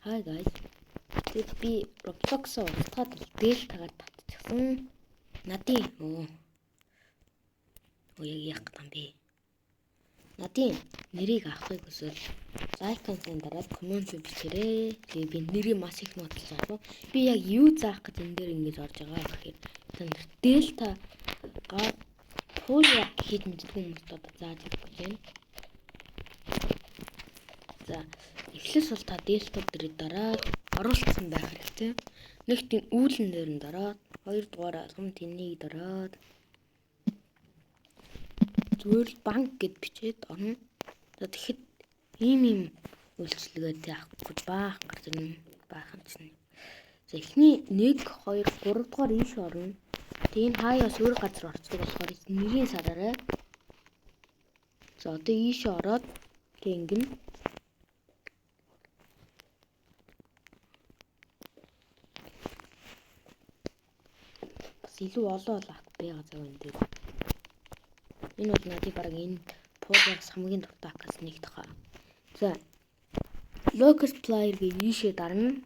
Hi guys. Тэгэд би Roblox-оо устгаад Delta-гаар татчихсан. Надын яг яах гэдэг юм бэ? Надын нэрийг авахыг хүсвэл лайк-ын дараад коммент бичээрэй. Тэгээ би нэрийг маш их нотолж авах. Би яг юу заах гэж энэ дээр ингэж орж байгаа гэхээр Delta-гаар Polia гэхэд мэддэг хүмүүстүүд зааж өгөх гэж байна. За эхлээс бол та Delta дээр дараад оруулсан байх хэрэгтэй. Нэг тийм үүлэн дээр нь дараад, хоёрдугаар алгам тэнийг дараад зүгээр банк гэд бичээд орно. За тэгэхэд ийм үйлчлэгээ заахгүй баах гэж юм баахан чинь. За эхний 1 2 3 дугаар ийш орно. Тэгээ энэ хаяас өөр газар орцдог болохоор нэрийн сараарай. За одоо ийш ороод тэг ингэн илүү олон лак байгаа зав энэ дээр. Энэ бол надад баг энэ Polia-гаас хамгийн дуртай аккаунт нэг тохоо. За Locust Player гээ ийшээ дарна.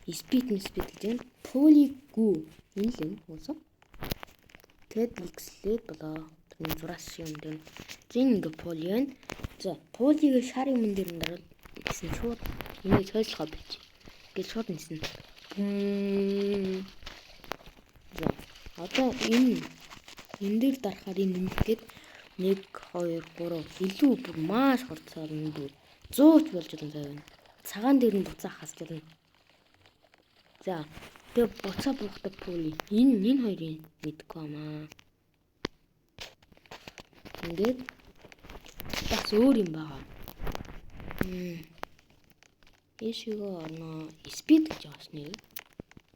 Speed гэж байна. Polygo энэ л юм уусаа. Тэгэд X-лээд болоо. Энэ зураас юм дээр. Зин ингээ Poly байна. За Poly-г шар юм дээр нь дараад гэсэн шууд энийг цойслохоо бич. Гэж шууд нисэн. За одоо энэ дээр дарахаар энэ нэмэхэд 1 2 3 илүү бүр маш хурцаар нэмдэг 100 ч болж байгаа зав. Цагаан дээр нь буцаах хасчихна. За тэгээ буцаа буухдаг Poly энэ хоёрын мэдгүй амаа. Ингээд бас өөр юм байгаа. Эшигээ орно. Speed гэж байгаа шнэ.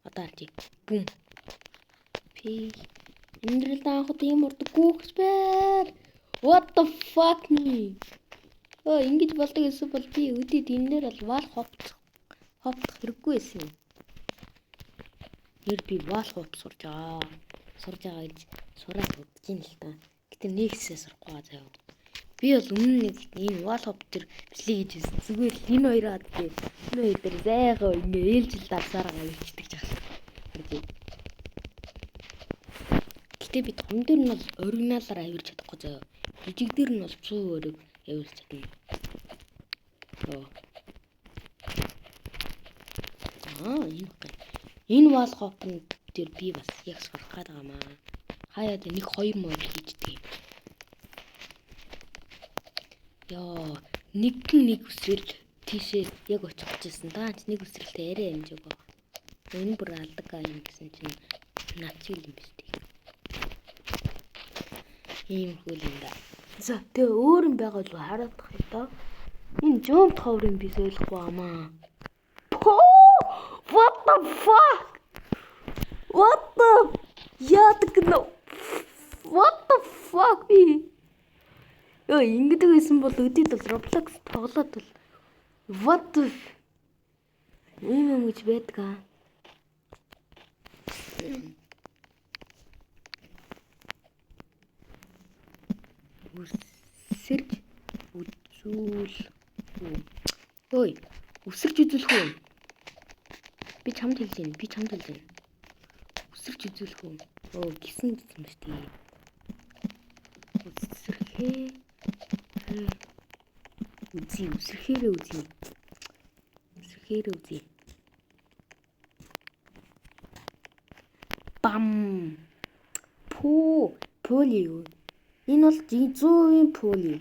Одоо арчи. Бум. Эндрэл таахад юм урдаггүй хэвээр. What the fuck me? Ингэж болдог гэсэн бол би өдөөд энэ дээр бол вал ховдох хэрэггүй байсан. Нэр би вал ховд сурж байгаа гэж сураад бодож ин л та. Гэтэ нэгсээ сурахгүй заяа. Би бол өмнө нэг энэ вал ховд төр бичлээ гэж хэлсэн. Зүгээр энэ хоёроо адгүй. Энэ хоёр дээр зайгаа ингэ ээлжил давсараа ичдэг жаах. Гэтэ би том дээр нь бол оригиналаар авирч чадахгүй заяа. Жижиг дээр нь бол 100 өрөг авирч чадна. Энэ вал хопн дээр би бас яг сурах гээд байгаамаа. Хаяад нэг 2 мод хийждэг. Яа, нэг үсрэл тийшээ яг очих гэжсэн. Даач нэг үсрэлтэй арай амжиг баг. Энэ бүр алдаг юм гэсэн чинь начил юм биш тий. Ийм хөл юм да. За тэгээ өөр юм байгаа л хараад тах юм да. Энэ jump tower-ын би ойлгохгүй амаа. What the fuck? What the? What the fuck би? Ингэдэг байсан бол өдөрт бол Roblox тоглоод бол what the? Ийм гэж байдгаа. Үсэрч үзүүл. Үсэрч үзүүлэх үү? Би чамд хэлж байна. Үсэрч үзүүлэх үү? Гисэн юм шүү дээ. Үсрэхээрээ үзье. Бам. Poly юу? Энэ бол 100% Poly.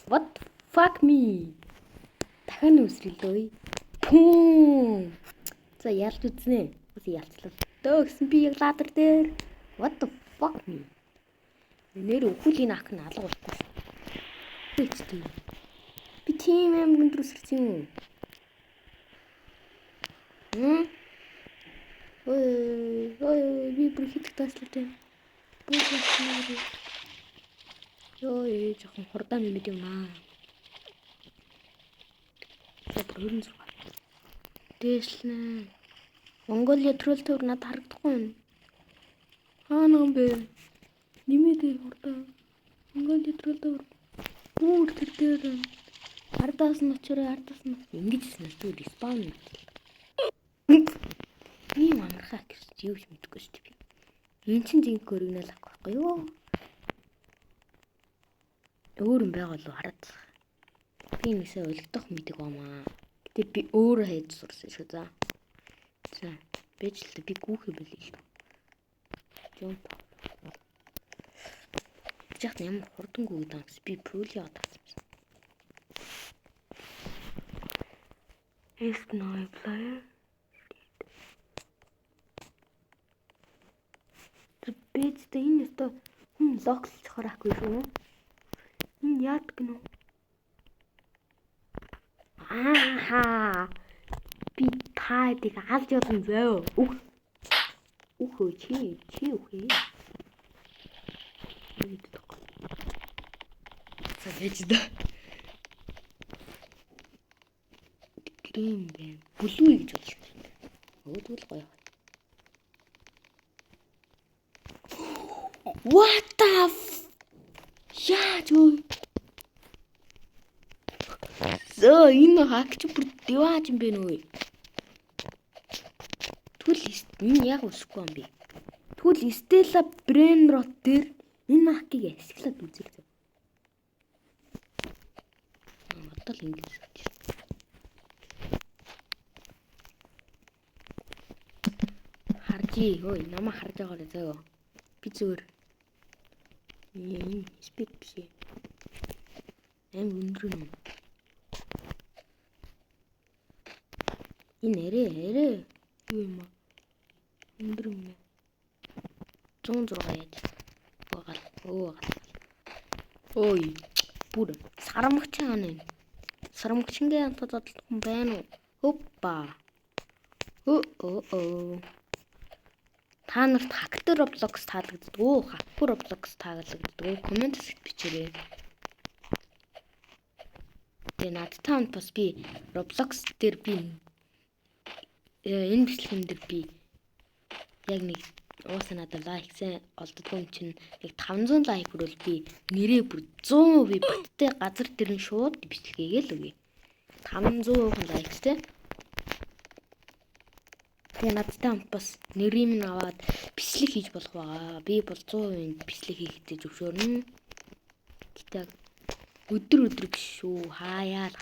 What the fuck me? Дахин үсрэлөө. За ялч үзнэ. Ялцлаа. Гэсэн би яг ладер дээр. What the fuck me? Нэр өхөлийн ах нь алга болчихсон. Би тийм юм өндөр үсэрсэн юм. Би бүр хитг тааслаа. Жоохон хурдан юм юм аа. За 26. Дэслэн. Mongolia troll tower надад харагдахгүй юм. Хаана юм бэ? Нэмээд хурдан. Mongolia troll tower. Бүр тэр дээр ардаас нь очороо ингэж хэлсэн түр спаун. Би манархаа гэж юу ч мэдэхгүй шүү дээ. Энд чинь зинк оригинал авах байхгүй юу? Өөр юм байгаа л хараад. Би нэгсээ ойлгох мэдэг бамаа. Гэтэ би өөрөө хийж сурсан шүү за. За, бэжлээ би гүүхээ болъё л. Жумп. Жахт ямар хурдан гүйд амс би пүли атсан. Is no player. Бэжтэй энэ өстө хүн логсч харахгүй шүү. Энэ яадаг гэнэ? Аа. Би таадаг алж явсан зөө. Үхөө чи үхээ. Сагэжда. Грэм бэ. Бүлүү гэж болчихсон. Өөдгөл гоё. What the Яа юу? Энэ хакч бүр дэвааж юм бэ нөө. Түл энэ яг усгүй юм бэ. Түл Стелла Бренрот дээр энэ хакийг ашиглаад үзэх. Одоо л ингэж болж байна. Харжи, ой, намайг харж байгаарай зөө. Би зүгээр. Спид биш. Өндөр юм. Энэ эрээ. Юу юм аа? Өндөр юм. 106 яаж. Оогаал. Ой, бүр сарамгч хаана вэ? Сарамгчингээ антадад хүн байна уу? Хоппа. Та нарт хактер Roblox таалагддаг уу? Хакер Roblox таалагддаг уу? Комент хэсэгт бичээрэй. Тэгээ надтай бас би Roblox дээр би энэ бичлэгэн дээр би яг нэг уусаа надад лайксэн олддгүй юм чинь яг 500 лайк хүрвэл би нэрээ бүр 100% баттай газар дээр нь шууд бичлэгээ л өгье. 500 лайктэй. Тэгээ надтай бас нэрийг минь аваад бичлэг хийж болох байгаа. Би бол 100% бичлэг хийхдээ зөвшөөрнө. Гэтэ өдөр биш шүү. Хаяал.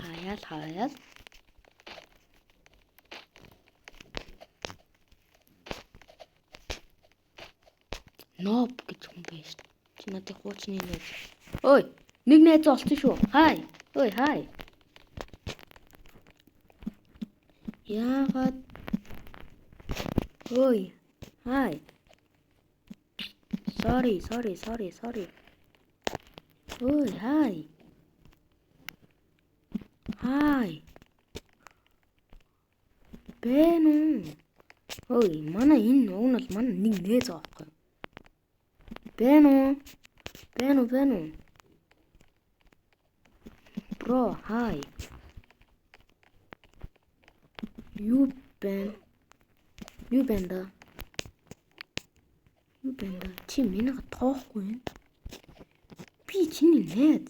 Ноб гэж хүн байж. Чи надад хуучны найз. Ой, нэг найз олсон шүү. Хай. Ой, хай. Яагаад? Ой, хай. Sorry. Ой, хай. Хай. Бэну. Ой, манай энэ уг нь бол манай нэг нээз байгаа байхгүй. Бэну. Бро, хай. Юу бэнда? Чи минийга тоохгүй юм. Би чиний найз.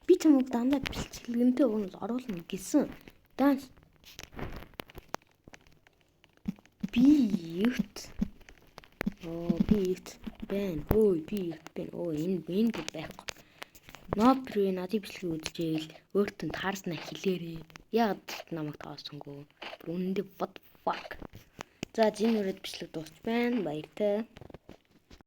Би чамд дандаа бэлчгэлгэнтэй уунал оруулна гэсэн. Данс. Би ихт бэн. Ой, би ихт бэн. Ой, энэ байхгүй. Нобрын надыг бичлэг үзчихээл өөртөө таарснаа хэлээрээ. Яг намайг таасангүй. Үнэндээ what fuck. За, энэ үрээд бичлэг дуусч байна. Баяртай.